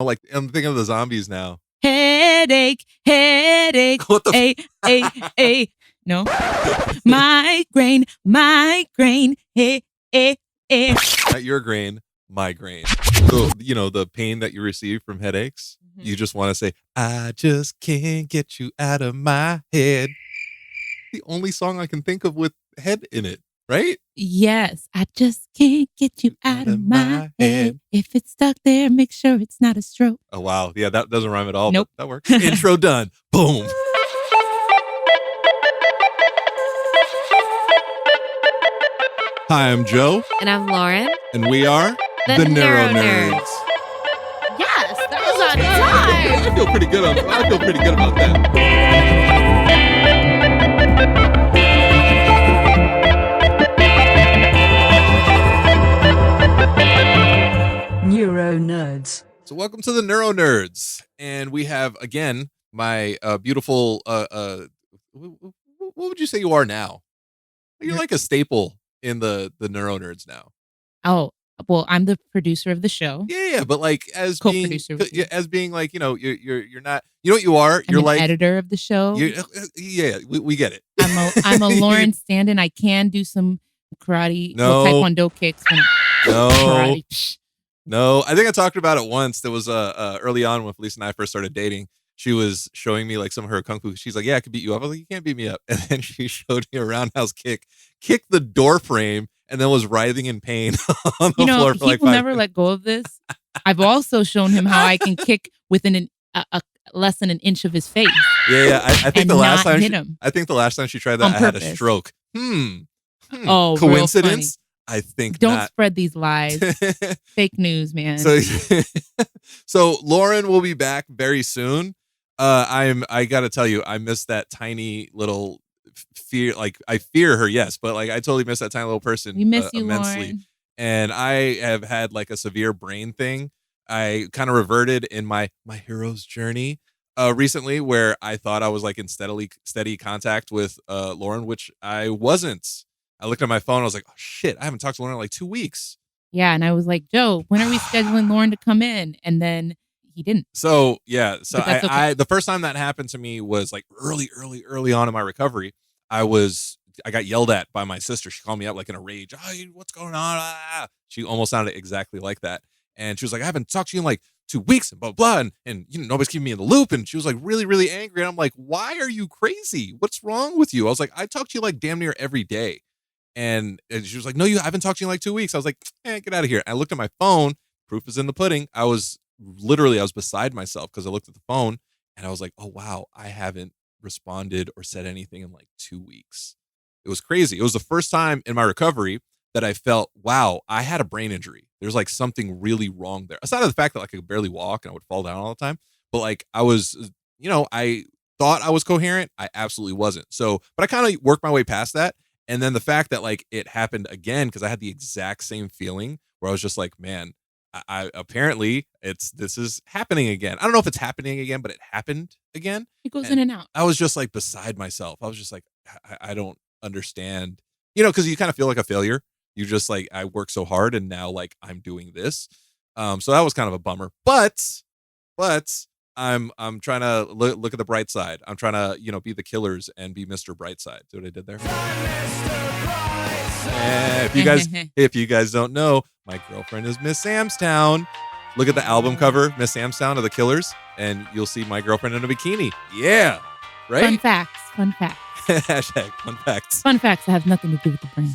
Like, I'm thinking of the zombies now. Headache. What the Hey. No. Migraine. Hey. Not your grain, migraine. So, the pain that you receive from headaches, you just want to say, I just can't get you out of my head. The only song I can think of with head in it, right? Yes, I just can't get you out of my head. If it's stuck there, make sure it's not a stroke. Oh, wow. Yeah, that doesn't rhyme at all. Nope. But that works. Intro done. Boom. Hi, I'm Joe. And I'm Lauren. And we are the NeuroNerds. Yes, that was on time. I feel pretty good about that. NeuroNerds. So welcome to the NeuroNerds. And we have, again, my beautiful, what would you say you are now? You're like a staple in the NeuroNerds now. Oh, well, I'm the producer of the show. Yeah, but like as Co-producer being like, you're not, you know what you are? You're like editor of the show. Yeah, we get it. I'm a Lauren stand-in. I can do some karate, taekwondo kicks. No, I think I talked about it once. There was early on when Felice and I first started dating. She was showing me like some of her kung fu. She's like, "Yeah, I could beat you up." I was like, "You can't beat me up." And then she showed me a roundhouse kick, kicked the door frame, and then was writhing in pain on the floor for like 5 minutes. He will never let go of this. I've also shown him how I can kick within less than an inch of his face. Yeah. I think the last time she tried that, I had a stroke. Oh, coincidence? I think Don't not. spread these lies. Fake news, man. So Lauren will be back very soon. I gotta tell you, I miss that tiny little fear. Like, I fear her, yes, but like I totally miss that tiny little person. We miss you, immensely. Lauren. And I have had like a severe brain thing. I kind of reverted in my hero's journey recently, where I thought I was like in steady contact with Lauren, which I wasn't. I looked at my phone. I was like, oh, shit, I haven't talked to Lauren in like 2 weeks. Yeah. And I was like, Joe, when are we scheduling Lauren to come in? And then he didn't. So, yeah. So okay. the first time that happened to me was like early on in my recovery. I got yelled at by my sister. She called me up like in a rage. Oh, what's going on? She almost sounded exactly like that. And she was like, I haven't talked to you in like 2 weeks and blah, blah. And nobody's keeping me in the loop. And she was like really, really angry. And I'm like, why are you crazy? What's wrong with you? I was like, I talk to you like damn near every day. And she was like, no, I haven't talked to you in like 2 weeks. I was like, get out of here. I looked at my phone. Proof is in the pudding. I was beside myself because I looked at the phone and I was like, oh, wow, I haven't responded or said anything in like 2 weeks. It was crazy. It was the first time in my recovery that I felt, wow, I had a brain injury. There's like something really wrong there. Aside of the fact that like I could barely walk and I would fall down all the time. But like I was, I thought I was coherent. I absolutely wasn't. So, but I kind of worked my way past that. And then the fact that like it happened again, because I had the exact same feeling where I was just like, man, I apparently this is happening again. I don't know if it's happening again, but it happened again. It goes in and out. I was just like beside myself. I was just like, I don't understand, because you kind of feel like a failure. You just like, I worked so hard and now like I'm doing this. So that was kind of a bummer, but I'm trying to look at the bright side. I'm trying to, be the Killers and be Mr. Brightside. See what I did there? If you guys don't know, my girlfriend is Miss Samstown. Look at the album cover, Miss Samstown of the Killers, and you'll see my girlfriend in a bikini. Yeah, right? Fun facts. Hashtag fun facts. Fun facts that have nothing to do with the brain.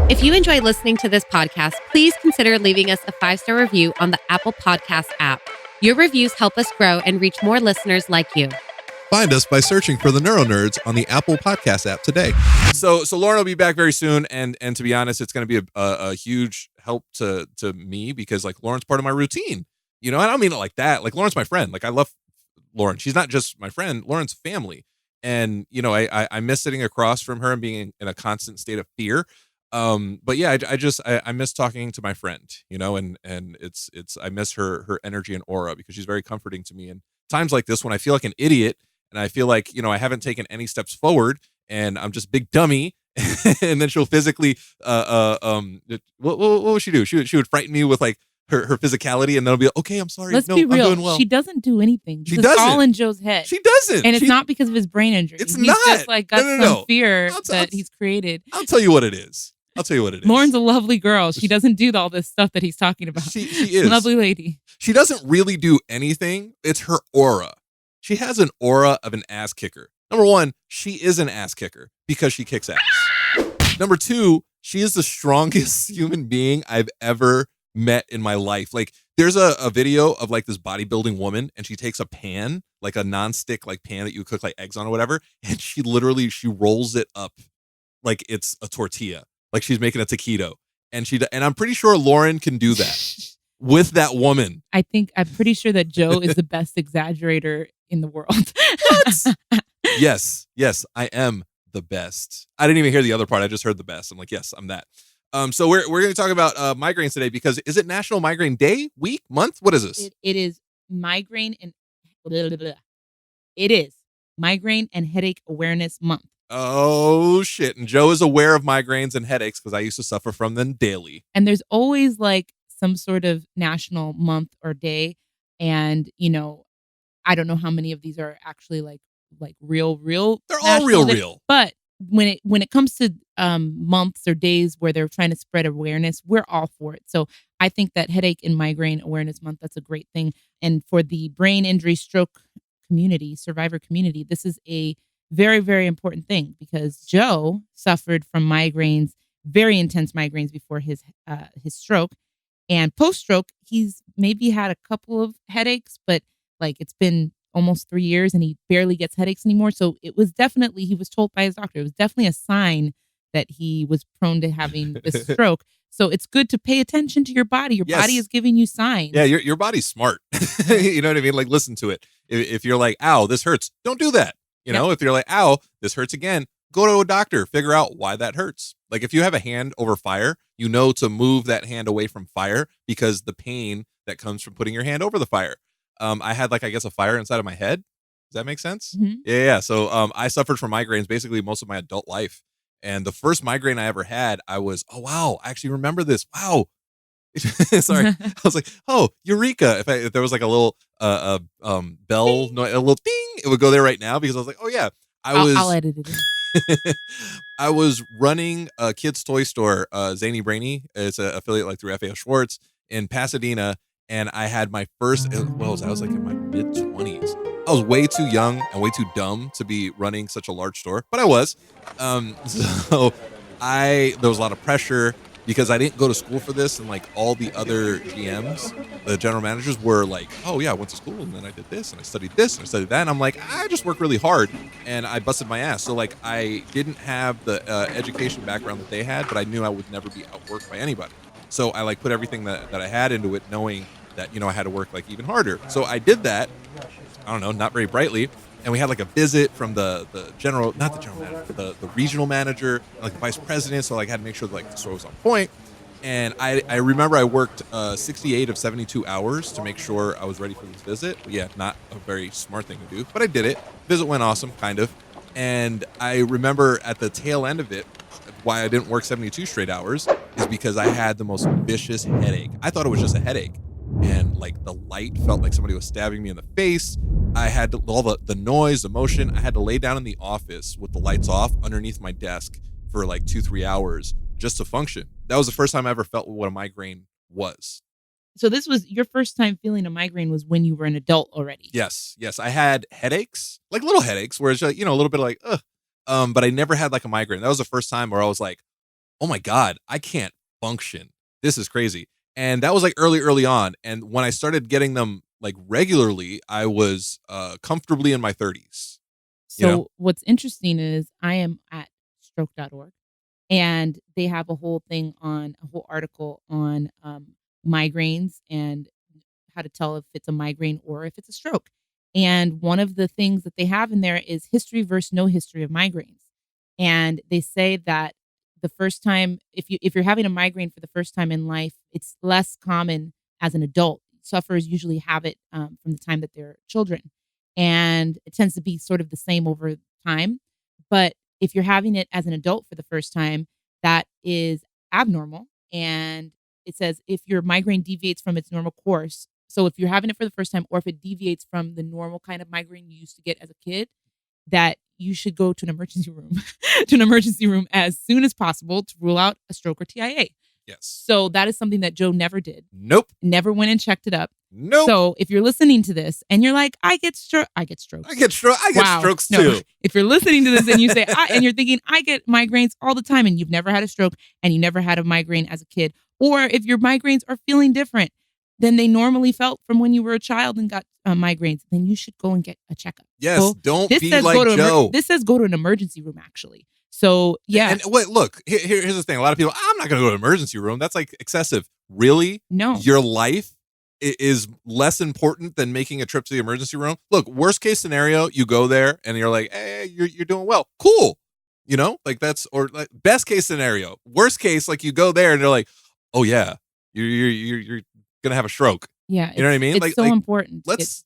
If you enjoy listening to this podcast, please consider leaving us a 5-star review on the Apple Podcast app. Your reviews help us grow and reach more listeners like you. Find us by searching for the NeuroNerds on the Apple Podcast app today. So Lauren will be back very soon, and to be honest, it's going to be a huge help to me because like Lauren's part of my routine. I don't mean it like that. Like Lauren's my friend. Like I love Lauren. She's not just my friend. Lauren's family, and I miss sitting across from her and being in a constant state of fear. But yeah, I miss talking to my friend, and it's I miss her energy and aura because she's very comforting to me. And times like this when I feel like an idiot and I feel like, I haven't taken any steps forward and I'm just big dummy. And then she'll physically, what would she do? She would frighten me with like her physicality, and then I'll be like, okay, I'm sorry. Let's no, be I'm real. doing well. She doesn't do anything. She This is all doesn't. in Joe's head. She doesn't. And it's not because of his brain injury. It's He's not. just like got No. some fear that he's created. I'll tell you what it is. Lauren's a lovely girl. She doesn't do all this stuff that he's talking about. She is. Lovely lady. She doesn't really do anything. It's her aura. She has an aura of an ass kicker. Number one, she is an ass kicker because she kicks ass. Number two, she is the strongest human being I've ever met in my life. Like, there's a video of like this bodybuilding woman, and she takes a pan, like a nonstick like pan that you cook like eggs on or whatever, and she rolls it up like it's a tortilla, like she's making a taquito. And I'm pretty sure Lauren can do that with that woman. I'm pretty sure that Joe is the best exaggerator in the world. What? Yes, I am the best. I didn't even hear the other part. I just heard the best. I'm like, yes, I'm that. So we're going to talk about migraines today because is it National Migraine Day, week, month? What is this? It is migraine and it is Migraine and Headache Awareness Month. Oh shit! And Joe is aware of migraines and headaches because I used to suffer from them daily. And there's always like some sort of national month or day, and I don't know how many of these are actually like real. They're all real. But when it comes to months or days where they're trying to spread awareness, we're all for it. So I think that Headache and Migraine Awareness Month, that's a great thing. And for the brain injury stroke community, survivor community, this is a very, very important thing because Joe suffered from migraines, very intense migraines before his stroke. And post-stroke, he's maybe had a couple of headaches, but like it's been almost 3 years and he barely gets headaches anymore. So it was definitely, he was told by his doctor, it was definitely a sign that he was prone to having this stroke. So it's good to pay attention to your body. Your body is giving you signs. Yeah, your body's smart. You know what I mean? Like, listen to it. If you're like, ow, this hurts, don't do that. You know, if you're like, ow, this hurts again, go to a doctor, figure out why that hurts. Like if you have a hand over fire, you know to move that hand away from fire because the pain that comes from putting your hand over the fire. I had like, I guess, a fire inside of my head. Does that make sense? Mm-hmm. Yeah. So I suffered from migraines basically most of my adult life. And the first migraine I ever had, I was, oh, wow, I actually remember this. Wow. Sorry. I was like, oh, eureka. If there was like a little bell, a little ding, it would go there right now because I was like, oh, yeah. I'll edit it in. I was running a kid's toy store, Zany Brainy. It's an affiliate like through FAO Schwartz in Pasadena. And I had my first, I was like in my mid-20s. I was way too young and way too dumb to be running such a large store, but I was. So there was a lot of pressure because I didn't go to school for this, and like all the other GMs, the general managers were like, oh yeah, I went to school and then I did this and I studied this and I studied that. And I'm like, I just worked really hard and I busted my ass. So like I didn't have the education background that they had, but I knew I would never be outworked by anybody. So I like put everything that I had into it, knowing that, I had to work like even harder. So I did that, I don't know, not very brightly. And we had like a visit from the general, not the general manager, the regional manager, and like the vice president. So like I had to make sure that like the store was on point. And I remember I worked 68 of 72 hours to make sure I was ready for this visit. But yeah, not a very smart thing to do, but I did it. Visit went awesome, kind of. And I remember at the tail end of it, why I didn't work 72 straight hours is because I had the most vicious headache. I thought it was just a headache. And like the light felt like somebody was stabbing me in the face. I had all the noise, the motion. I had to lay down in the office with the lights off underneath my desk for like 2-3 hours just to function. That was the first time I ever felt what a migraine was. So this was your first time feeling a migraine was when you were an adult already. Yes. I had headaches, like little headaches where it's like, a little bit like, ugh. But I never had like a migraine. That was the first time where I was like, oh my God, I can't function. This is crazy. And that was like early on. And when I started getting them like regularly, I was comfortably in my 30s. So what's interesting is I am at stroke.org and they have a whole article on migraines and how to tell if it's a migraine or if it's a stroke. And one of the things that they have in there is history versus no history of migraines. And they say that the first time, if you're having a migraine for the first time in life, it's less common as an adult. Sufferers usually have it from the time that they're children. And it tends to be sort of the same over time. But if you're having it as an adult for the first time, that is abnormal. And it says if your migraine deviates from its normal course, so if you're having it for the first time or if it deviates from the normal kind of migraine you used to get as a kid, that you should go to an emergency room, to an emergency room as soon as possible to rule out a stroke or TIA. Yes. So that is something that Joe never did. Nope. Never went and checked it up. Nope. So if you're listening to this and you're like, I get strokes. I get strokes too. No. If you're listening to this and you say, and you're thinking, I get migraines all the time, and you've never had a stroke and you never had a migraine as a kid, or if your migraines are feeling different than they normally felt from when you were a child and got migraines, then you should go and get a checkup. Yes, so don't be like Joe. This says go to an emergency room, actually. So, yeah. And wait, look, here's the thing. A lot of people, I'm not going to go to an emergency room. That's like excessive. Really? No. Your life is less important than making a trip to the emergency room. Look, worst case scenario, you go there and you're like, hey, you're doing well. Cool. You know, like that's, or like best case scenario. Worst case, like you go there and they're like, oh yeah, you're going to have a stroke. Yeah. You know what I mean? It's so important. Let's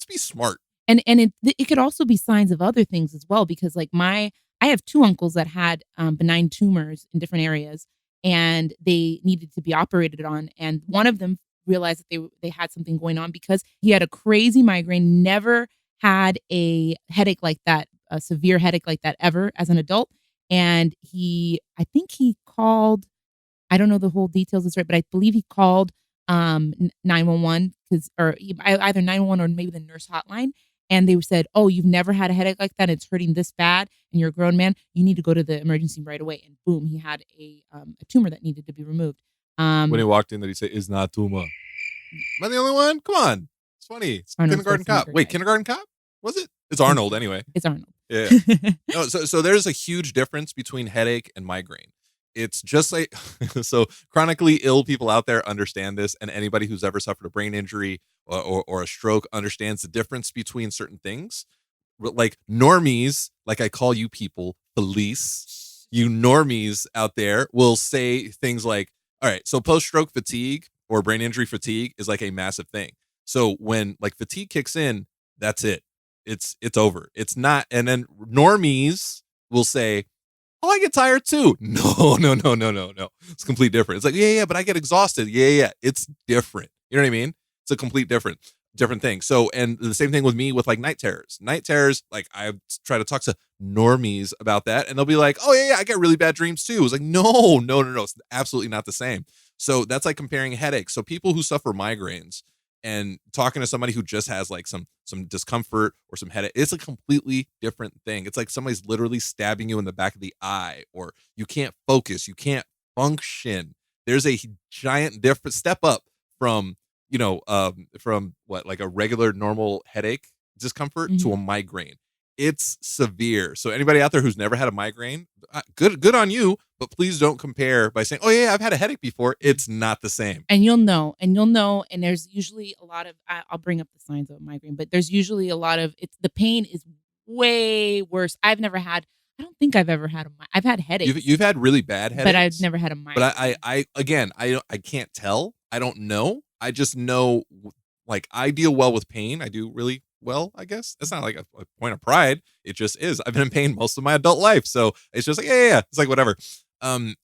be smart. And it could also be signs of other things as well, because like I have two uncles that had benign tumors in different areas, and they needed to be operated on. And one of them realized that they had something going on because he had a crazy migraine, never had a headache like that, a severe headache like that ever as an adult. And I think he called, I don't know the whole details, it's right, but I believe he called 911 or either 911 or maybe the nurse hotline. And they said, oh, you've never had a headache like that. It's hurting this bad. And you're a grown man. You need to go to the emergency right away. And boom, he had a tumor that needed to be removed. When he walked in, did he say, "Is not tumor"? Am I the only one? Come on. It's funny. It's Kindergarten Cop. Wait, Kindergarten Cop? Was it? It's Arnold anyway. It's Arnold. Yeah. No, so there's a huge difference between headache and migraine. It's just like, so chronically ill people out there understand this, and anybody who's ever suffered a brain injury or a stroke understands the difference between certain things. Like normies, like I call you people, Felice, you normies out there will say things like, all right, so post-stroke fatigue or brain injury fatigue is like a massive thing. So when like fatigue kicks in, that's it. It's over. It's not. And then normies will say, oh, I get tired too. No. It's completely different. It's like, yeah, but I get exhausted. Yeah. It's different. You know what I mean? It's a complete different thing. So, and the same thing with me with like night terrors. Night terrors, like I try to talk to normies about that, and they'll be like, oh yeah, I get really bad dreams too. It's like, no. It's absolutely not the same. So that's like comparing headaches. So people who suffer migraines and talking to somebody who just has like some discomfort or some headache, it's a completely different thing. It's like somebody's literally stabbing you in the back of the eye, or you can't focus, you can't function. There's a giant different step up from, from what, like a regular normal headache discomfort to a migraine. It's severe. So anybody out there who's never had a migraine, good on you, but please don't compare by saying, oh yeah, I've had a headache before. It's not the same. And you'll know, and there's usually a lot of, I'll bring up the signs of a migraine, but there's usually a lot of, the pain is way worse. I don't think I've ever had I've had headaches. You've had really bad headaches. But I've never had a migraine. But I can't tell. I don't know. I just know, like, I deal well with pain. I do really well, I guess. It's not like a point of pride. It just is. I've been in pain most of my adult life. So it's just like, yeah. It's like, whatever.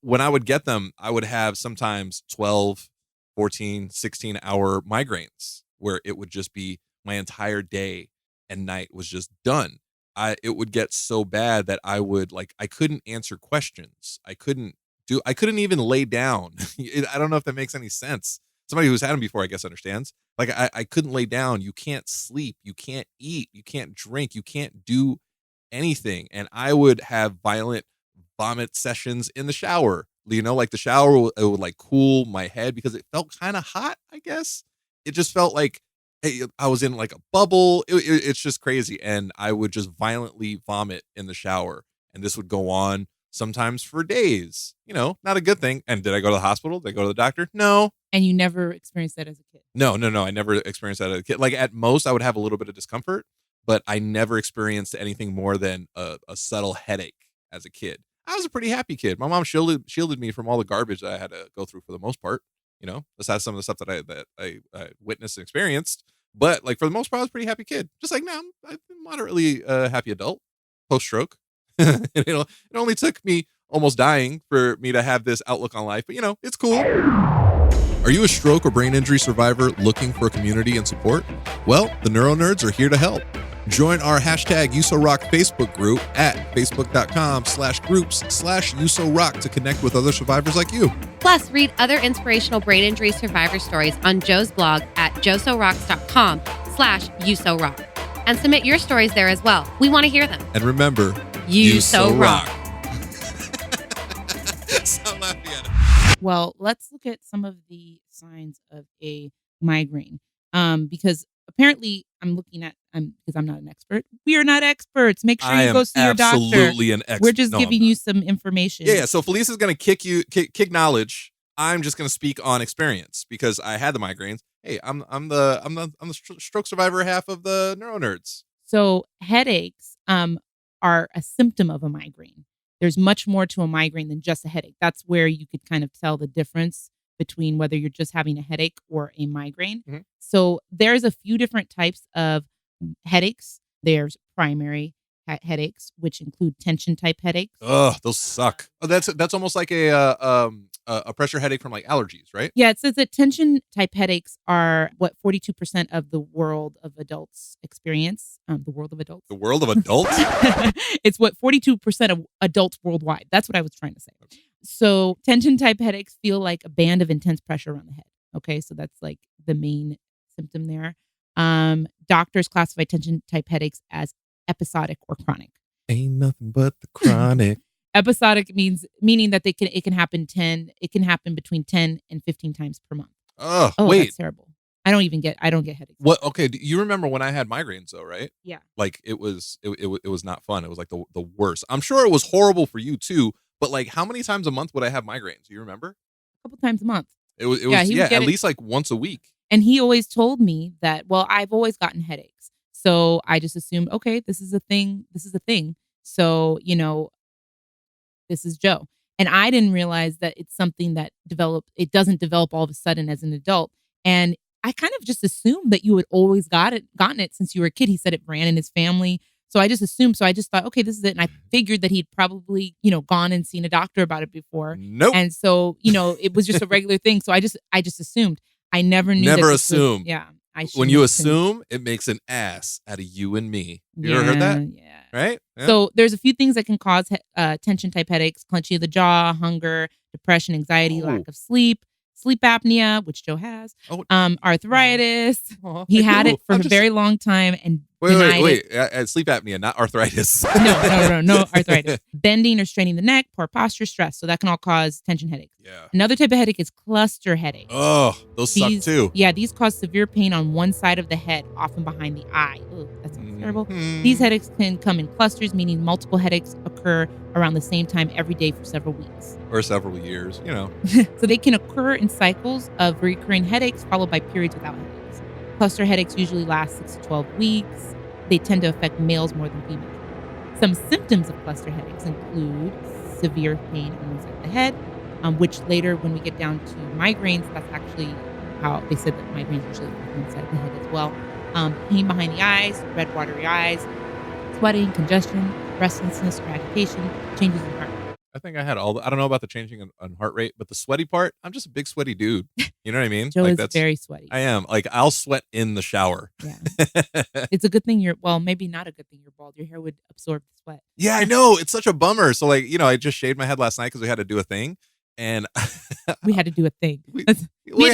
When I would get them, I would have sometimes 12, 14, 16 hour migraines where it would just be my entire day and night was just done. It would get so bad that I couldn't answer questions. I couldn't even lay down. I don't know if that makes any sense. Somebody who's had them before, I guess, understands. Like I couldn't lay down. You can't sleep. You can't eat. You can't drink. You can't do anything. And I would have violent vomit sessions in the shower. Like the shower, it would like cool my head because it felt kind of hot, I guess. It just felt like, hey, I was in like a bubble. It's just crazy. And I would just violently vomit in the shower. And this would go on sometimes for days. Not a good thing. And did I go to the hospital? Did I go to the doctor? No. And you never experienced that as a kid? No. I never experienced that as a kid. Like at most, I would have a little bit of discomfort, but I never experienced anything more than a subtle headache as a kid. I was a pretty happy kid. My mom shielded me from all the garbage that I had to go through for the most part. Besides some of the stuff that I witnessed and experienced. But like for the most part, I was a pretty happy kid. Just like now, I'm a moderately happy adult post-stroke. It only took me almost dying for me to have this outlook on life. But it's cool. Are you a stroke or brain injury survivor looking for community and support? Well, the NeuroNerds are here to help. Join our hashtag USORock Facebook group at facebook.com/groups/USORock to connect with other survivors like you. Plus, read other inspirational brain injury survivor stories on Joe's blog at josorocks.com/USORock. And submit your stories there as well. We want to hear them. And remember, You so rock. Stop laughing at it. Well, let's look at some of the signs of a migraine. Because apparently because I'm not an expert. We are not experts. Make sure you go see your doctor. Absolutely an expert. We're just giving you some information. Yeah. So Felice is going to kick knowledge. I'm just going to speak on experience because I had the migraines. Hey, I'm the stroke survivor half of the NeuroNerds. So headaches are a symptom of a migraine. There's much more to a migraine than just a headache. That's where you could kind of tell the difference between whether you're just having a headache or a migraine. Mm-hmm. So there's a few different types of headaches. There's primary headaches, which include tension type headaches. Ugh, those suck. Oh, that's almost like a pressure headache from like allergies, right? Yeah, it says that tension type headaches are what 42% of the world of adults experience. The world of adults. The world of adults? It's what 42% of adults worldwide. That's what I was trying to say. So tension type headaches feel like a band of intense pressure around the head. Okay, so that's like the main symptom there. Doctors classify tension type headaches as episodic or chronic. Ain't nothing but the chronic. Episodic meaning that it can happen between 10 and 15 times per month. Oh, Wait. Wait. That's terrible. I don't get headaches. What? Okay, do you remember when I had migraines though, right? Yeah. Like it was not fun. It was like the worst. I'm sure it was horrible for you too, but like how many times a month would I have migraines? Do you remember? A couple times a month. It was at least like once a week. And he always told me that, well, I've always gotten headaches. So I just assumed, okay, this is a thing. So, this is Joe. And I didn't realize that it's something that it doesn't develop all of a sudden as an adult. And I kind of just assumed that you had always gotten it since you were a kid. He said it ran in his family. So I just assumed. So I just thought, okay, this is it. And I figured that he'd probably, gone and seen a doctor about it before. Nope. And so, it was just a regular thing. So I just assumed. I never knew. Never assume. Yeah. When you assume, it makes an ass out of you and me. You ever heard that? Yeah. Right? Yeah. So there's a few things that can cause tension type headaches: clenching of the jaw, hunger, depression, anxiety, lack of sleep apnea, which Joe has, arthritis. He had it for a very long time and wait. Sleep apnea, not arthritis. No arthritis. Bending or straining the neck, poor posture, stress. So that can all cause tension headaches. Yeah. Another type of headache is cluster headaches. Oh, those suck too. Yeah, these cause severe pain on one side of the head, often behind the eye. Ooh, that sounds terrible. These headaches can come in clusters, meaning multiple headaches occur around the same time every day for several weeks. Or several years, So they can occur in cycles of recurring headaches followed by periods without headaches. Cluster headaches usually last 6 to 12 weeks. They tend to affect males more than females. Some symptoms of cluster headaches include severe pain on one side of the head, which later, when we get down to migraines, that's actually how they said that migraines usually affect one side of the head as well. Pain behind the eyes, red watery eyes, sweating, congestion, restlessness or agitation, changes in heart rate. I think I had I don't know about the changing on heart rate, but the sweaty part, I'm just a big sweaty dude. You know what I mean? Joe is very sweaty. I am. Like, I'll sweat in the shower. Yeah. It's a good thing maybe not a good thing you're bald. Your hair would absorb the sweat. Yeah, I know. It's such a bummer. So, like, I just shaved my head last night because we had to do a thing. And we had to do a thing. We had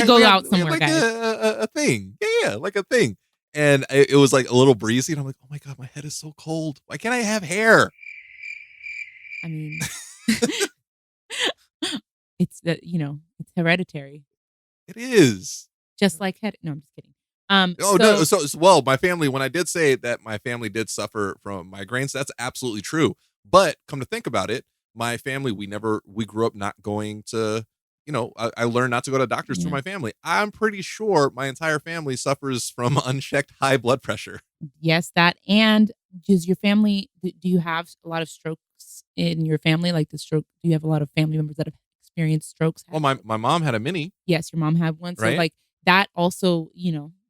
to go out somewhere, like guys. A thing. Yeah, like a thing. And it was like a little breezy. And I'm like, oh my God, my head is so cold. Why can't I have hair? I mean, it's it's hereditary. It is. Just like head. No, I'm just kidding. Well, my family, when I did say that my family did suffer from migraines, that's absolutely true. But come to think about it, my family, we grew up not going to, I learned not to go to doctors through my family. I'm pretty sure my entire family suffers from unchecked high blood pressure. Yes, that. And does your family, do you have a lot of strokes in your family? Like do you have a lot of family members that have experienced strokes? Well, my mom had a mini. Yes, your mom had one. So right? like that also,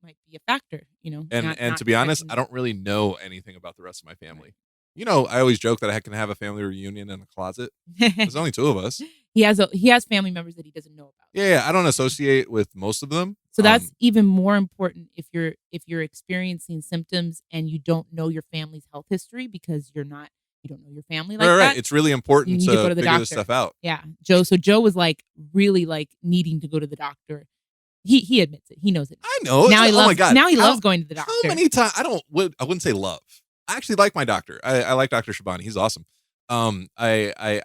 might be a factor, And to be honest, I don't really know anything about the rest of my family. I always joke that I can have a family reunion in a closet. There's only two of us. He has family members that he doesn't know about. Yeah, I don't associate with most of them. So that's even more important if you're experiencing symptoms and you don't know your family's health history because you don't know your family like right. that. It's really You important need to to go to the figure this doctor. stuff out. Yeah, Joe. So Joe was like really like needing to go to the doctor. He admits it. He knows it. I know. Now he Oh loves. my God. Now he loves going to the doctor. How many times? I wouldn't say love. I actually like my doctor. I like Dr. Shabani. He's awesome. I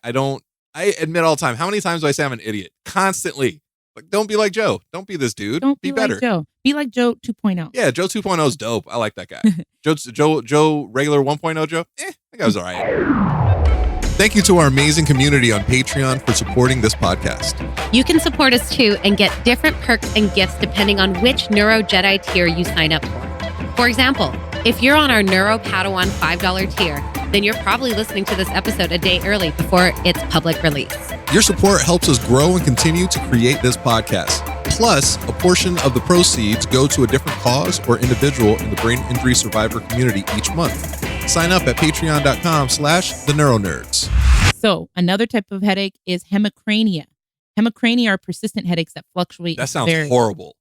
admit all the time. How many times do I say I'm an idiot? Constantly. Like, don't be like Joe. Don't be this dude. Don't be be better. like Joe. Be like Joe 2.0. Yeah, Joe 2.0 is dope. I like that guy. Joe regular 1.0 Joe. That guy was all right. Thank you to our amazing community on Patreon for supporting this podcast. You can support us too and get different perks and gifts depending on which Neuro Jedi tier you sign up for. For example, if you're on our Neuro Padawan $5 tier, then you're probably listening to this episode a day early before its public release. Your support helps us grow and continue to create this podcast. Plus, a portion of the proceeds go to a different cause or individual in the brain injury survivor community each month. Sign up at patreon.com/the NeuroNerds. So another type of headache is hemicrania. Hemicrania are persistent headaches that fluctuate. That sounds horrible.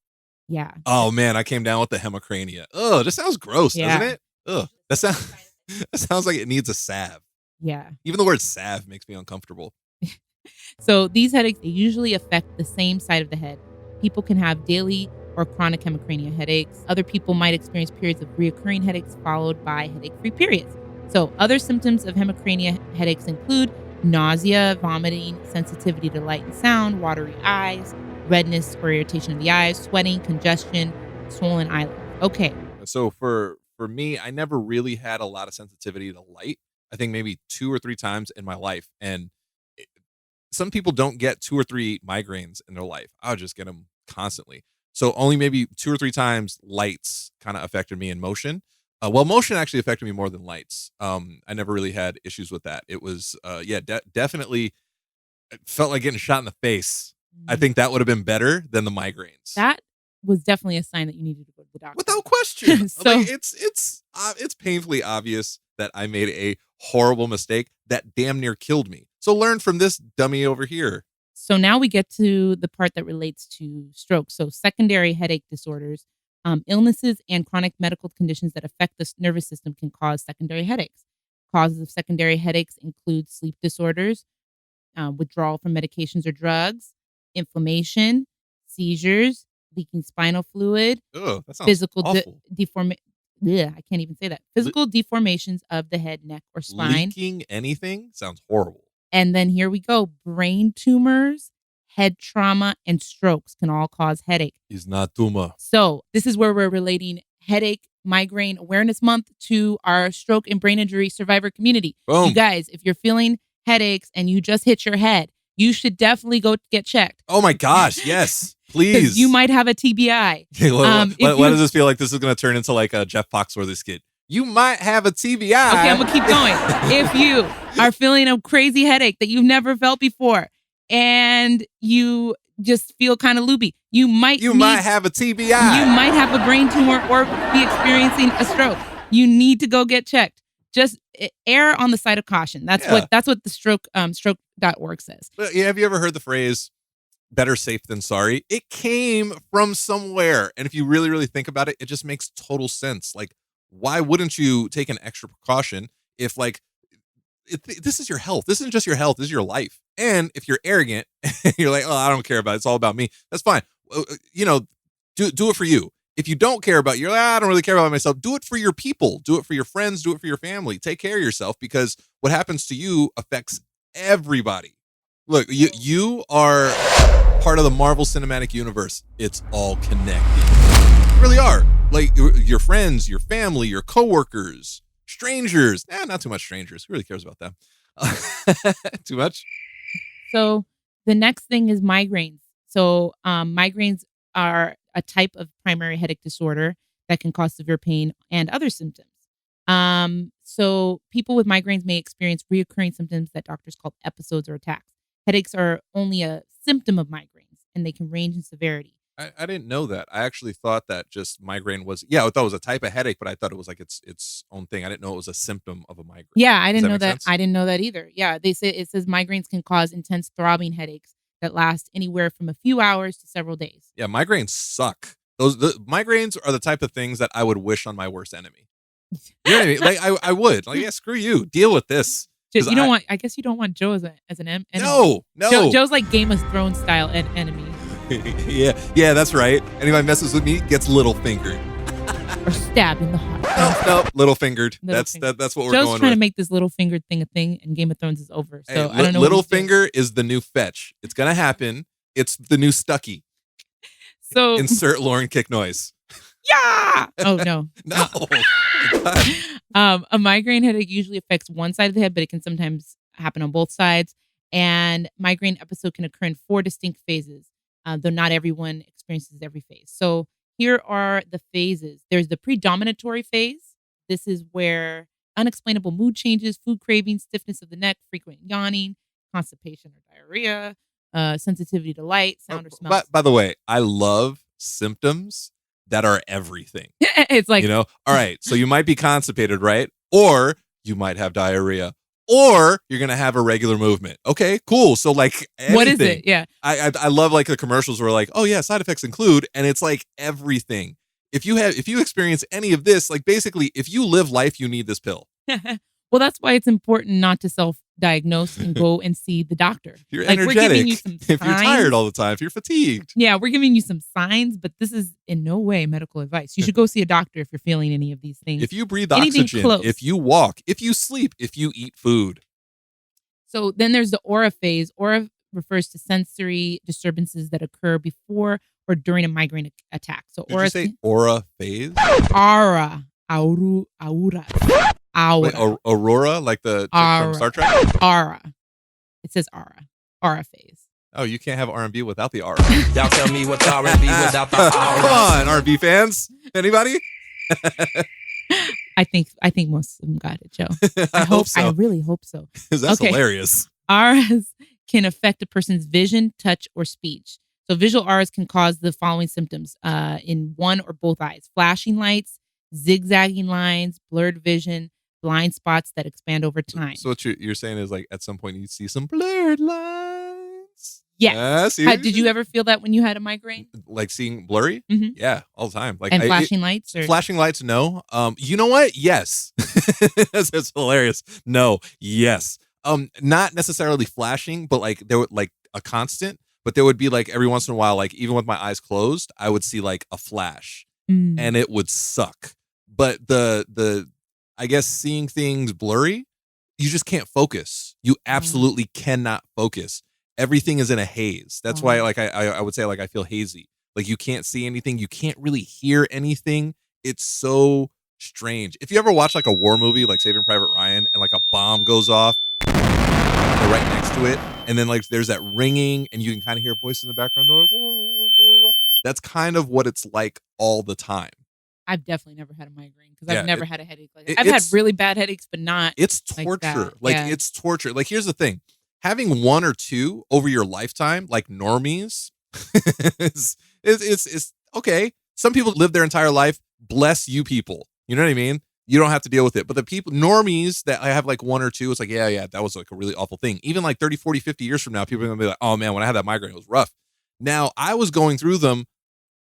Yeah. Oh man, I came down with the hemicrania. Oh, this sounds gross, doesn't it? Ugh. That sounds like it needs a salve. Yeah. Even the word salve makes me uncomfortable. So these headaches, they usually affect the same side of the head. People can have daily or chronic hemicrania headaches. Other people might experience periods of reoccurring headaches followed by headache-free periods. So other symptoms of hemicrania headaches include nausea, vomiting, sensitivity to light and sound, watery eyes, redness or irritation of the eyes, sweating, congestion, swollen eyelids. Okay. So for me, I never really had a lot of sensitivity to light. I think maybe 2 or 3 times in my life. And some people don't get 2 or 3 migraines in their life. I would just get them constantly. So only maybe 2 or 3 times lights kind of affected me in motion. Motion actually affected me more than lights. I never really had issues with that. It was, definitely it felt like getting shot in the face. I think that would have been better than the migraines. That was definitely a sign that you needed to go to the doctor. Without question. So like, it's painfully obvious that I made a horrible mistake that damn near killed me. So learn from this dummy over here. So now we get to the part that relates to stroke. So secondary headache disorders, illnesses and chronic medical conditions that affect the nervous system can cause secondary headaches. Causes of secondary headaches include sleep disorders, withdrawal from medications or drugs, inflammation, seizures, leaking spinal fluid, Ugh, that sounds physical awful. I can't even say that. Physical deformations of the head, neck, or spine. Leaking anything sounds horrible. And then here we go. Brain tumors, head trauma, and strokes can all cause headache. It's not tumor. So this is where we're relating Headache Migraine Awareness Month to our stroke and brain injury survivor community. Boom. You guys, if you're feeling headaches and you just hit your head, you should definitely go get checked. Oh my gosh, yes. Please. You might have a TBI. Why does this feel like this is going to turn into like a Jeff Foxworthy skit? You might have a TBI. Okay, I'm going to keep going. If you are feeling a crazy headache that you've never felt before and you just feel kind of loopy, you might have a TBI. You might have a brain tumor or be experiencing a stroke. You need to go get checked. Just err on the side of caution. That's what the stroke.org says. But have you ever heard the phrase better safe than sorry? It came from somewhere. And if you really, really think about it, it just makes total sense. Like, why wouldn't you take an extra precaution if this is your health? This isn't just your health. This is your life. And if you're arrogant, you're like, oh, I don't care about it. It's all about me. That's fine. Do it for you. If you don't care about, you're like, I don't really care about myself. Do it for your people. Do it for your friends. Do it for your family. Take care of yourself because what happens to you affects everybody. Look, you are part of the Marvel Cinematic Universe. It's all connected. You really are. Like your friends, your family, your coworkers, strangers. Not too much strangers. Who really cares about them? Too much? So the next thing is migraines. So migraines are a type of primary headache disorder that can cause severe pain and other symptoms. So people with migraines may experience reoccurring symptoms that doctors call episodes or attacks. Headaches are only a symptom of migraines, and they can range in severity. I didn't know that. I actually thought that just migraine was, I thought it was a type of headache, but I thought it was like its own thing. I didn't know it was a symptom of a migraine. Yeah, I Does didn't that know make that. sense? I didn't know that either. Yeah, it says migraines can cause intense throbbing headaches that last anywhere from a few hours to several days. Yeah, migraines suck. The migraines are the type of things that I would wish on my worst enemy. You know what I mean? Like I would. Like, yeah, screw you. Deal with this. You 'Cause don't want. I guess you don't want Joe as an enemy. No. Joe's like Game of Thrones style enemy, yeah, that's right. Anybody messes with me gets little fingered. or stabbed in the heart. No, little fingered. Little That's finger. that's what we're Joe's going trying with. to make this little fingered thing a thing, and Game of Thrones is over. So Hey, I don't know. Little what he's doing. finger is the new fetch. It's gonna happen. It's the new Stucky. So Insert Lauren kick noise. yeah. Oh no. No. God. A migraine headache usually affects one side of the head, but it can sometimes happen on both sides. And migraine episode can occur in 4 distinct phases, though not everyone experiences every phase. So here are the phases. There's the predominatory phase. This is where unexplainable mood changes, food cravings, stiffness of the neck, frequent yawning, constipation or diarrhea, sensitivity to light, sound, or smell. But by the way, I love symptoms that are everything. It's like, All right, so you might be constipated, right? Or you might have diarrhea. Or you're gonna have irregular movement. Okay, cool. So like, what is anything. it? Yeah. I love like the commercials where like, oh yeah, side effects include, and it's like everything. If you experience any of this, like basically, if you live life, you need this pill. Well, that's why it's important not to self-diagnose and go and see the doctor. If you're Like, we're energetic, giving you some if you're signs. tired all the time, if you're fatigued. Yeah, we're giving you some signs, but this is in no way medical advice. You should go see a doctor if you're feeling any of these things. If you breathe Anything oxygen, close. if you walk, if you sleep, if you eat food. So then there's the aura phase. Aura refers to sensory disturbances that occur before or during a migraine attack. So Did aura, you say aura phase? aura. Wait, Aurora, like the chick from Star Trek? Aura. It says aura. Aura phase. Oh, you can't have R&B without the aura. Y'all tell me what's R&B without the Come aura. on, R&B fans. Anybody? I think most of them got it, Joe. I hope so. I really hope so. 'Cause that's Okay. hilarious. Auras can affect a person's vision, touch, or speech. So visual auras can cause the following symptoms in one or both eyes: flashing lights, zigzagging lines, blurred vision, blind spots that expand over time. So what you're saying is like at some point you see some blurred lines. Yes. See? Did you ever feel that when you had a migraine? Like seeing blurry? Mhm. Yeah, all the time. Like And flashing lights? Or? flashing lights, no. You know what? Yes. That's hilarious. No, yes. Not necessarily flashing, but like there would like a constant, but there would be like every once in a while, like even with my eyes closed, I would see like a flash Mm. and it would suck. But the I guess seeing things blurry, you just can't focus. You absolutely cannot focus. Everything is in a haze. That's why like I would say like I feel hazy. Like you can't see anything. You can't really hear anything. It's so strange. If you ever watch like a war movie like Saving Private Ryan and like a bomb goes off right next to it, and then like there's that ringing and you can kind of hear a voice in the background. That's kind of what it's like all the time. I've definitely never had a migraine because Yeah, I've never had a headache like that. it- I've had it's- really bad headaches, but not. It's like torture. that. Like Yeah. it's torture. Like here's the thing. Having one or two over your lifetime, like normies, is okay. Some people live their entire life. Bless you people. You know what I mean? You don't have to deal with it. But the people, normies that I have like one or two, it's like, yeah, that was like a really awful thing. Even like 30, 40, 50 years from now, people are going to be like, oh man, when I had that migraine, it was rough. Now, I was going through them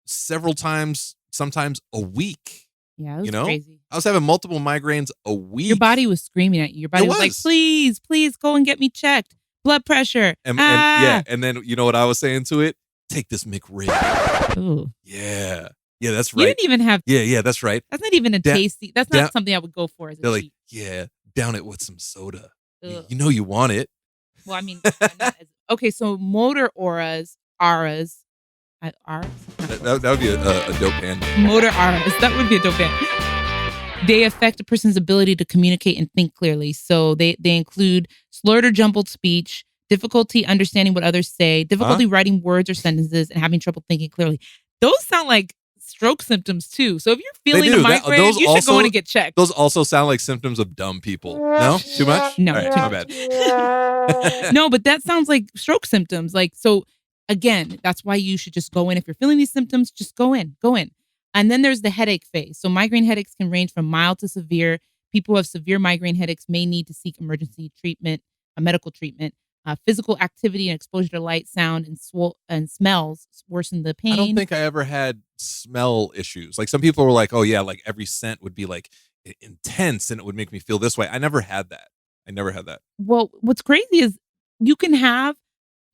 several times, sometimes a week. Yeah, it was You know? crazy. I was having multiple migraines a week. Your body was screaming at you. Your body It was like, was. please go and get me checked. Blood pressure. And Ah. yeah, and then you know what I was saying to it? Take this McRib. Ooh. Yeah, that's You right. didn't even have. Yeah, that's right. That's not even a Da- tasty. That's not da- something I would go for as a They're like, cheat. yeah, down it with some soda. Ugh. You know you want it. Well, I mean, I'm not as, okay. So motor auras, auras. That would be a dope band. Motor auras. That would be a dope band. They affect a person's ability to communicate and think clearly. So they include slurred or jumbled speech, difficulty understanding what others say, difficulty writing words or sentences, and having trouble thinking clearly. Those sound like stroke symptoms too. So if you're feeling do. a migraine, Those you should go also- in and get checked. Those also sound like symptoms of dumb people. No? Too much? No, All right, too my much. bad. No, but that sounds like stroke symptoms. Like, so again, that's why you should just go in. If you're feeling these symptoms, just go in. And then there's the headache phase. So migraine headaches can range from mild to severe. People who have severe migraine headaches may need to seek emergency treatment, a medical treatment. Physical activity and exposure to light, sound, and smells worsen the pain. I don't think I ever had smell issues. Like some people were like, oh yeah, like every scent would be like intense and it would make me feel this way. I never had that. Well, what's crazy is you can have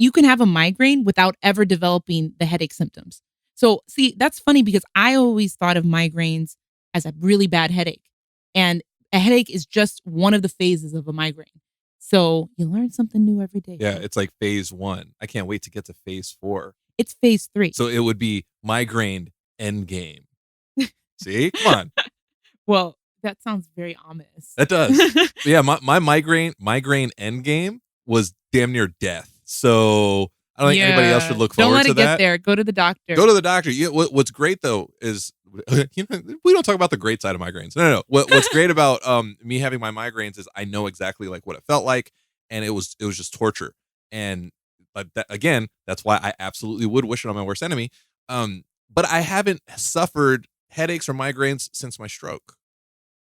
a migraine without ever developing the headache symptoms. So see, that's funny because I always thought of migraines as a really bad headache. And a headache is just one of the phases of a migraine. So you learn something new every day. Yeah, it's like phase 1. I can't wait to get to phase 4. It's phase 3. So it would be migraine endgame. See? Come on. Well, that sounds very ominous. That does. But yeah, my migraine endgame was damn near death. So I don't think anybody else should look forward to that. Don't let it get there. Go to the doctor. Go to the doctor. What's great though is, we don't talk about the great side of migraines. No. What's great about me having my migraines is I know exactly like what it felt like, and it was just torture. And again, that's why I absolutely would wish it on my worst enemy. But I haven't suffered headaches or migraines since my stroke,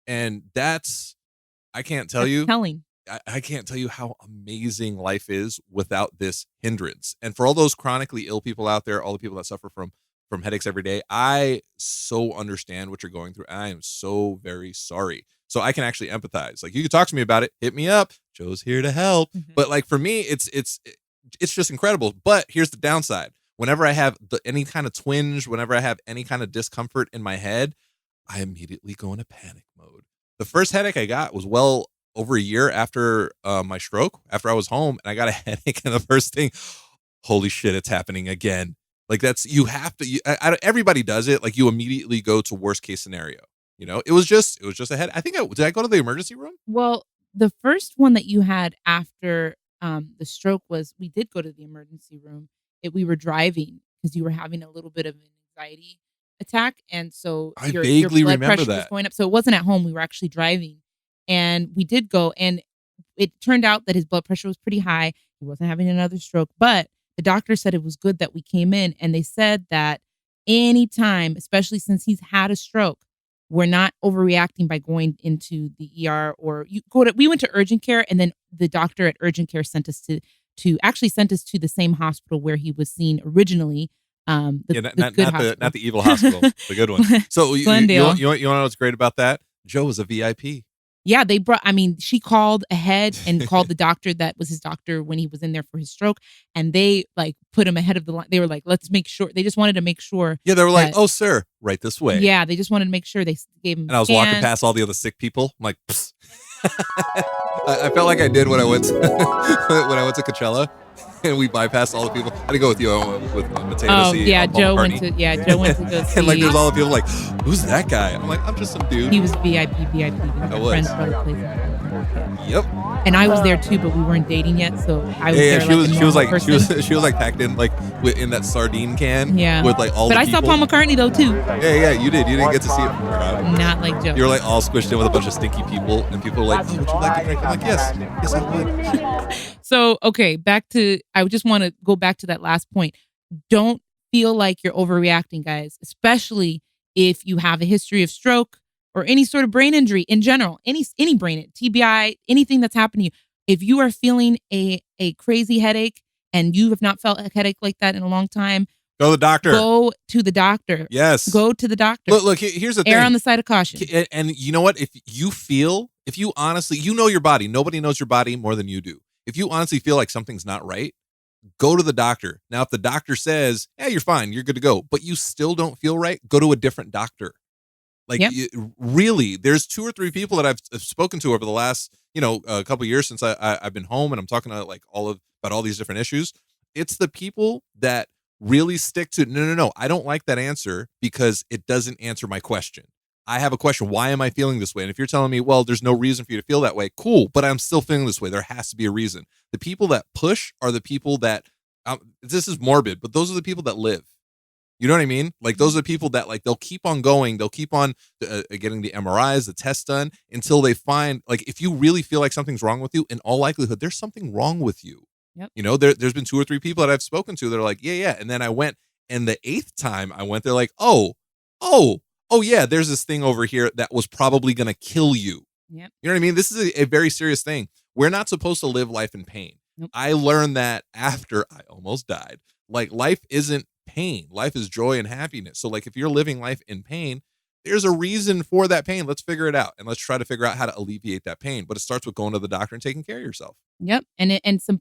and I can't tell you. Telling. I can't tell you how amazing life is without this hindrance. And for all those chronically ill people out there, all the people that suffer from headaches every day, I so understand what you're going through. I am so very sorry. So I can actually empathize. Like, you can talk to me about it, hit me up. Joe's here to help. Mm-hmm. But like for me, it's just incredible. But here's the downside. Whenever I have any kind of twinge, whenever I have any kind of discomfort in my head, I immediately go into panic mode. The first headache I got was well over a year after my stroke, after I was home, and I got a headache. And the first thing, holy shit, it's happening again. Like you have to, everybody does it. Like you immediately go to worst case scenario. You know, it was just a head. Did I go to the emergency room? Well, the first one that you had after the stroke was, we did go to the emergency room. We were driving because you were having a little bit of an anxiety attack. And so your blood pressure was going up. So it wasn't at home. We were actually driving. And we did go, and it turned out that his blood pressure was pretty high. He wasn't having another stroke, but the doctor said it was good that we came in. And they said that anytime, especially since he's had a stroke, we're not overreacting by going into the ER we went to urgent care, and then the doctor at urgent care sent us to the same hospital where he was seen originally. Not the evil hospital, the good one. So you want to know what's great about that? Joe was a VIP. Yeah, she called ahead and called the doctor that was his doctor when he was in there for his stroke. And they like put him ahead of the line. They were like, let's make sure. They just wanted to make sure. Yeah, they were like, oh, sir, right this way. Yeah, they just wanted to make sure they gave him. And I was walking past all the other sick people. I'm like, I felt like I did when I went to Coachella. And we bypassed all the people. I had to go with you. I went with Mateo to see Joe went to go see. And like there's all the people like, who's that guy? I'm like, I'm just some dude. He was VIP. I was. Yep. And I was there too, but we weren't dating yet, so I was there. She was like packed in like in that sardine can. Yeah. With like all. But I saw Paul McCartney though too. Yeah, you did. You didn't get to see it from her. Not like Joe. You were like all squished in with a bunch of stinky people, and people were like, oh, would you like to drink? I'm like, yes, I would. So okay, I just want to go back to that last point. Don't feel like you're overreacting, guys, especially if you have a history of stroke or any sort of brain injury in general, any brain, TBI, anything that's happened to you. If you are feeling a crazy headache and you have not felt a headache like that in a long time, go to the doctor. Go to the doctor. Yes. Go to the doctor. Look, here's the thing. Err on the side of caution. And you know what? If you honestly, you know your body. Nobody knows your body more than you do. If you honestly feel like something's not right, go to the doctor. Now, if the doctor says, yeah, you're fine, you're good to go, but you still don't feel right, go to a different doctor. Like, really, there's 2 or 3 people that I've spoken to over the last, a couple of years since I've been home, and I'm talking to like about all these different issues. It's the people that really stick to, no, I don't like that answer because it doesn't answer my question. I have a question. Why am I feeling this way? And if you're telling me, well, there's no reason for you to feel that way, cool, but I'm still feeling this way. There has to be a reason. The people that push are the people that, this is morbid, but those are the people that live. You know what I mean? Like, those are the people that, like, they'll keep on going. They'll keep on getting the MRIs, the tests done until they find, like, if you really feel like something's wrong with you, in all likelihood, there's something wrong with you. Yep. You know, there's been 2 or 3 people that I've spoken to that are like, yeah. And then I went, and the 8th time I went, they're like, oh, yeah, there's this thing over here that was probably going to kill you. Yep. You know what I mean? This is a very serious thing. We're not supposed to live life in pain. Nope. I learned that after I almost died. Like, life isn't pain. Life is joy and happiness. So like, if you're living life in pain, there's a reason for that pain. Let's figure it out. And let's try to figure out how to alleviate that pain. But it starts with going to the doctor and taking care of yourself. Yep. And some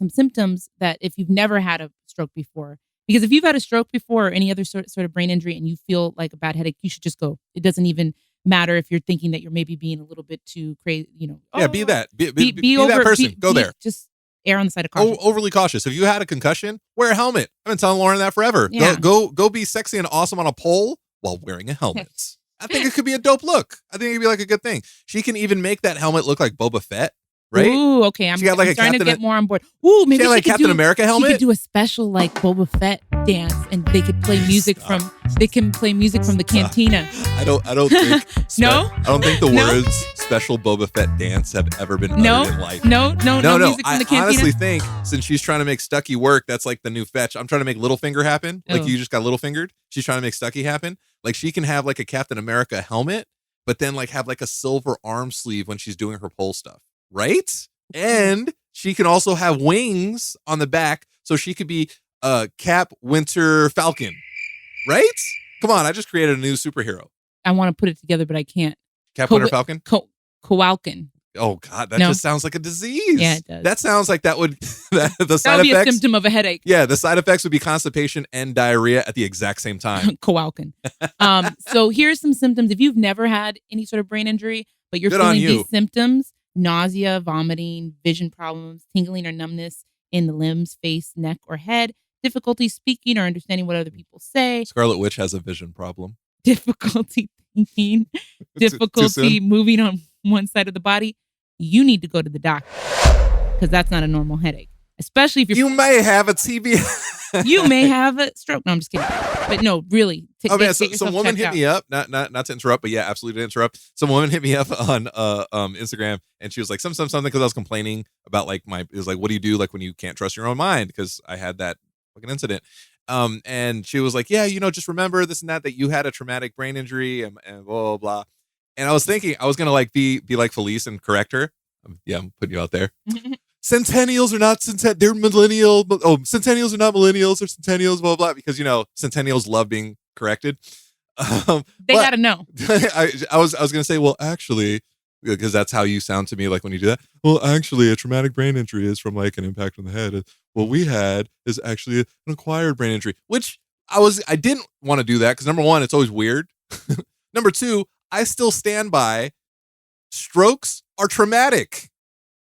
symptoms that if you've never had a stroke before, because if you've had a stroke before or any other sort of brain injury and you feel like a bad headache, you should just go. It doesn't even matter if you're thinking that you're maybe being a little bit too crazy, Yeah, be that. Be over, that person. Go there. Just err on the side of caution. Overly cautious. If you had a concussion, wear a helmet. I've been telling Lauren that forever. Yeah. Go be sexy and awesome on a pole while wearing a helmet. I think it could be a dope look. I think it could be like a good thing. She can even make that helmet look like Boba Fett. Right? Ooh, okay. I'm got like a starting to Captain- get more on board. Ooh, maybe She had like Captain America She helmet. could do a special like Boba Fett dance, and they could play music from. They can play music from the cantina. I don't think. No? I don't think the No? words "special Boba Fett dance" have ever been uttered No, in life. no music from I the cantina. honestly think since she's trying to make Stucky work, that's like the new fetch. I'm trying to make Littlefinger happen. Like Oh. you just got Littlefingered. She's trying to make Stucky happen. Like she can have like a Captain America helmet, but then like have like a silver arm sleeve when she's doing her pole stuff, right? And she can also have wings on the back, so she could be Cap Winter Falcon, right? Come on, I just created a new superhero. I want to put it together, but I can't. Cap Winter Falcon. Kowalkin. Oh God, that No. just sounds like a disease. Yeah, it does. That sounds like that would the That side would be a effects. symptom of a headache. Yeah, the side effects would be constipation and diarrhea at the exact same time. Kowalkin. So here's some symptoms. If you've never had any sort of brain injury, but you're Good on feeling you. these symptoms, nausea, vomiting, vision problems, tingling or numbness in the limbs, face, neck, or head, difficulty speaking or understanding what other people say, Scarlet Witch has a vision problem. difficulty thinking, Too difficulty soon? moving on one side of the body, you need to go to the doctor because that's not a normal headache. Especially if You may have a TB. you may have a stroke. No, I'm just kidding. But no, really. Oh man, get some yourself woman checked hit out. me up. Not to interrupt, but yeah, absolutely to interrupt. Some woman hit me up on Instagram, and she was like something because I was complaining about like it was like, what do you do like when you can't trust your own mind? Because I had that fucking incident. And she was like, yeah, just remember this and that you had a traumatic brain injury and blah blah blah. And I was thinking I was gonna like be like Felice and correct her. Yeah, I'm putting you out there. Centennials are not they're millennial. Oh, centennials are not millennials, they're centennials, blah, blah, because, centennials love being corrected. They got to know. I was going to say, well, actually, because that's how you sound to me like when you do that. Well, actually, a traumatic brain injury is from like an impact on the head. What we had is actually an acquired brain injury, which I didn't want to do that because number one, it's always weird. Number two, I still stand by strokes are traumatic.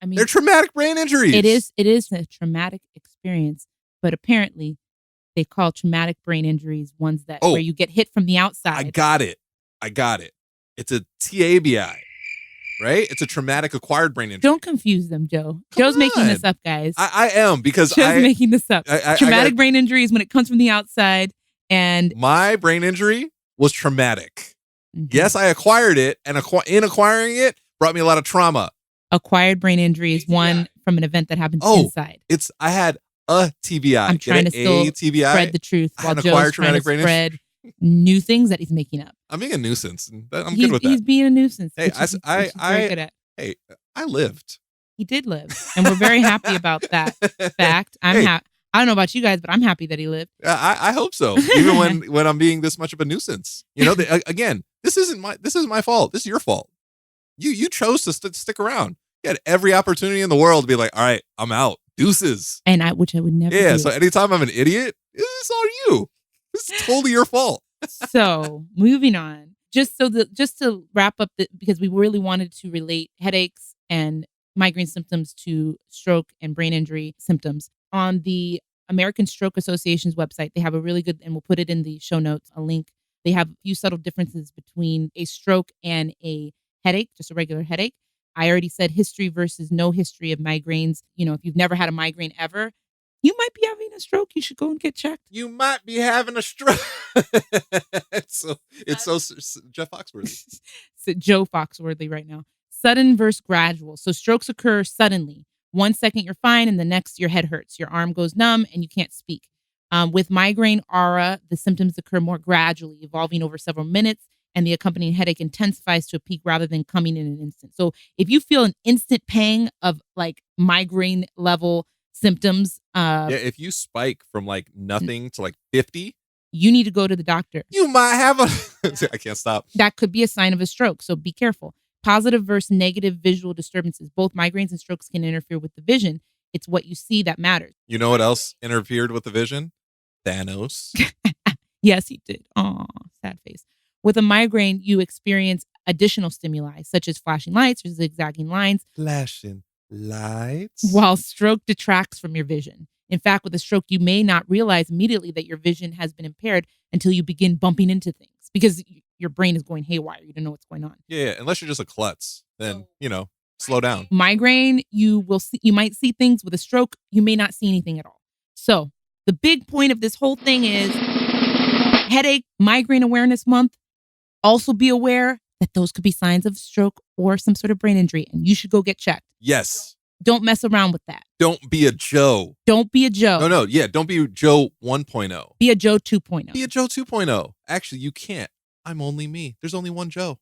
I mean, They're traumatic brain injuries. it is a traumatic experience, but apparently they call traumatic brain injuries ones that where you get hit from the outside. I got it. It's a TABI, right? It's a traumatic acquired brain injury. Don't confuse them, Joe. Come Joe's making on. this up, guys. I am because Joe's making this up. I Traumatic got- brain injuries when it comes from the outside, and my brain injury was traumatic. Mhm. Yes, I acquired it, and in acquiring it brought me a lot of trauma. acquired brain injury is one from an event that happens inside. I had a TBI. I'm trying to still TBI. spread the truth I while had an Joe's acquired trying to traumatic brain spread new things that he's making up. I'm being a nuisance. And I'm he's, good with He's that. being a nuisance. Hey, which he's very good at. Hey, I lived. He did live, and we're very happy about that fact. Hey. I don't know about you guys, but I'm happy that he lived. I hope so. Even when I'm being this much of a nuisance. Again, this is my fault. This is your fault. You chose to stick around. You had every opportunity in the world to be like, all right, I'm out. Deuces. And which I would never Yeah. do. So anytime I'm an idiot, it's on you. It's totally your fault. So moving on, just to wrap up, because we really wanted to relate headaches and migraine symptoms to stroke and brain injury symptoms. On the American Stroke Association's website, they have a really good, and we'll put it in the show notes, a link. They have a few subtle differences between a stroke and a headache, just a regular headache. I already said history versus no history of migraines. If you've never had a migraine ever, you might be having a stroke. You should go and get checked. You might be having a stroke. it's so Jeff Foxworthy. So Joe Foxworthy right now. Sudden versus gradual. So strokes occur suddenly, 1 second you're fine, and the next your head hurts, your arm goes numb, and you can't speak. With migraine aura, the symptoms occur more gradually, evolving over several minutes, and the accompanying headache intensifies to a peak rather than coming in an instant. So if you feel an instant pang of like migraine level symptoms, Yeah, if you spike from like nothing to like 50, you need to go to the doctor. you might have I can't stop. That could be a sign of a stroke, so be careful. Positive versus negative visual disturbances. Both migraines and strokes can interfere with the vision. It's what you see that matters. You know what else interfered with the vision? Thanos. Yes, he did. Aw, sad face. With a migraine, you experience additional stimuli, such as flashing lights or zigzagging lines, Flashing lights. while stroke detracts from your vision. In fact, with a stroke, you may not realize immediately that your vision has been impaired until you begin bumping into things because your brain is going haywire. You don't know what's going on. Yeah, unless you're just a klutz, then, slow down. Migraine, you might see things. With a stroke, you may not see anything at all. So the big point of this whole thing is headache, migraine awareness month. Also be aware that those could be signs of stroke or some sort of brain injury, and you should go get checked. Yes. Don't mess around with that. Don't be a Joe. Don't be a Joe. No, yeah, don't be Joe 1.0. Be a Joe 2.0. Be a Joe 2.0. Actually, you can't. I'm only me. There's only one Joe.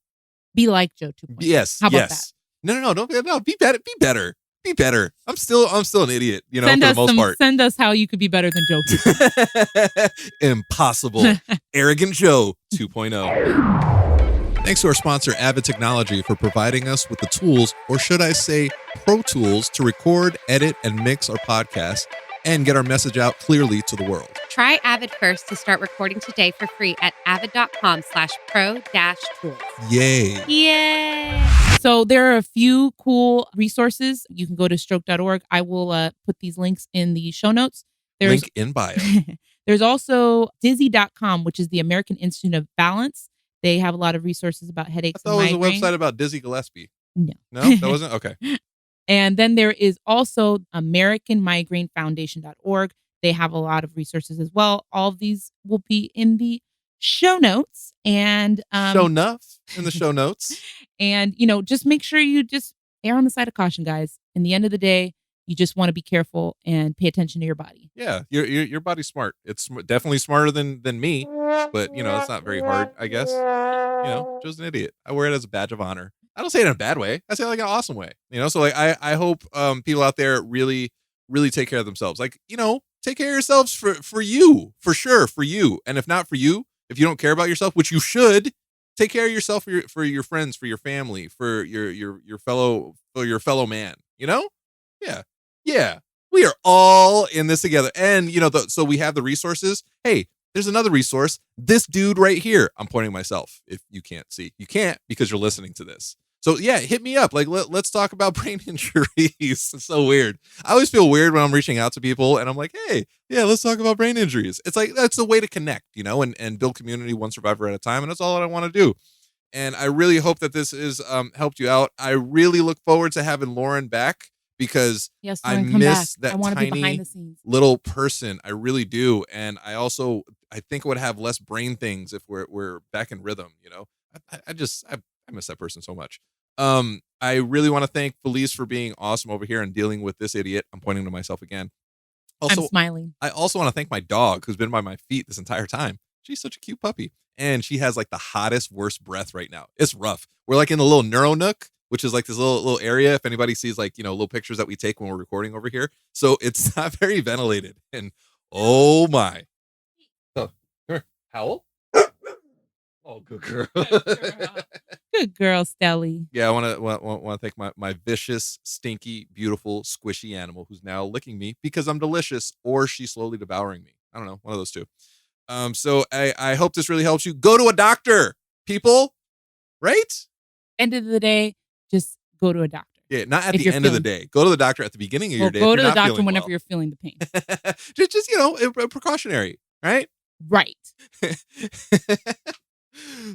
Be like Joe 2.0. Yes. How about yes. No, don't be better. Be better. Be better. I'm still an idiot, for the most part. Send us how you could be better than Joe 2.0. Impossible. Arrogant Joe 2.0. Thanks to our sponsor, Avid Technology, for providing us with the tools, or should I say, pro tools, to record, edit, and mix our podcast and get our message out clearly to the world. Try Avid first to start recording today for free at avid.com/pro-tools. Yay. Yay. So there are a few cool resources. You can go to stroke.org. I will put these links in the show notes. Link in bio. There's also dizzy.com, which is the American Institute of Balance. They have a lot of resources about headaches I thought and it was migraine. a website about Dizzy Gillespie. No. No, that wasn't? Okay. And then there is also AmericanMigraineFoundation.org. They have a lot of resources as well. All of these will be in the show notes. And Show enough in the show notes. And, just make sure you just err on the side of caution, guys. In the end of the day, you just want to be careful and pay attention to your body. Yeah, your body's smart. It's definitely smarter than me, but it's not very hard, I guess. Joe's an idiot. I wear it as a badge of honor. I don't say it in a bad way. I say it like an awesome way. So like I hope people out there really, really take care of themselves. Like, take care of yourselves for you, for sure, for you. And if not for you, if you don't care about yourself, which you should, take care of yourself for your friends, for your family, for your fellow man. Yeah. We are all in this together. And, so we have the resources. Hey, there's another resource. This dude right here. I'm pointing myself. If you can't see, you can't because you're listening to this. So yeah, hit me up. Like, let's talk about brain injuries. It's so weird. I always feel weird when I'm reaching out to people and I'm like, hey, yeah, let's talk about brain injuries. It's like, that's a way to connect, and build community one survivor at a time. And that's all that I want to do. And I really hope that this is helped you out. I really look forward to having Lauren back, because yes, I Lauren, come miss back. that I want to be behind tiny the scenes. little person. I really do. And I think I would have less brain things if we're back in rhythm. I miss that person so much. I really want to thank Felice for being awesome over here and dealing with this idiot. I'm pointing to myself again. Also, I'm smiling. I also want to thank my dog, who's been by my feet this entire time. She's such a cute puppy. And she has like the hottest, worst breath right now. It's rough. We're like in the little NeuroNook, which is like this little area. If anybody sees like, little pictures that we take when we're recording over here. So it's not very ventilated. And oh my. Oh, come here. Howl. Oh, good girl. Good girl, Stelly. Yeah, I want to thank my vicious, stinky, beautiful, squishy animal who's now licking me because I'm delicious, or she's slowly devouring me. I don't know, one of those two. So I hope this really helps you. Go to a doctor, people. Right? End of the day, just go to a doctor. Yeah, not at the end of the day. Go to the doctor at the beginning of your day. Go to the doctor whenever you're feeling the pain. just precautionary, right? Right.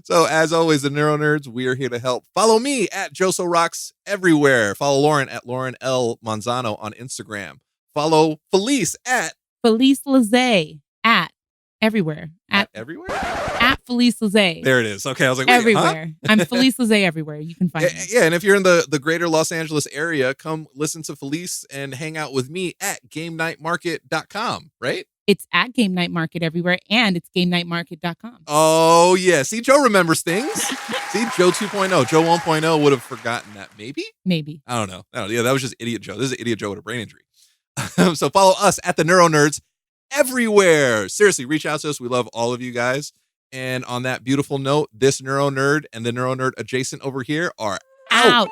So as always, the NeuroNerds, we are here to help. Follow me at Joso Rocks everywhere. Follow Lauren at Lauren L. Manzano on Instagram. Follow Felice at Felice LaZae at Everywhere. Everywhere? At Felice LaZae. There it is. Okay, I was like, wait, Everywhere. I'm Felice LaZae everywhere. You can find me. Yeah, and if you're in the greater Los Angeles area, come listen to Felice and hang out with me at GameNightMarket.com, right? It's at Game Night Market everywhere, and it's GameNightMarket.com. Oh, yeah. See, Joe remembers things. See, Joe 2.0. Joe 1.0 would have forgotten that, maybe? Maybe. I don't know. Yeah, that was just Idiot Joe. This is Idiot Joe with a brain injury. So follow us at the NeuroNerds everywhere. Seriously, reach out to us. We love all of you guys. And on that beautiful note, this NeuroNerd and the NeuroNerd adjacent over here are out.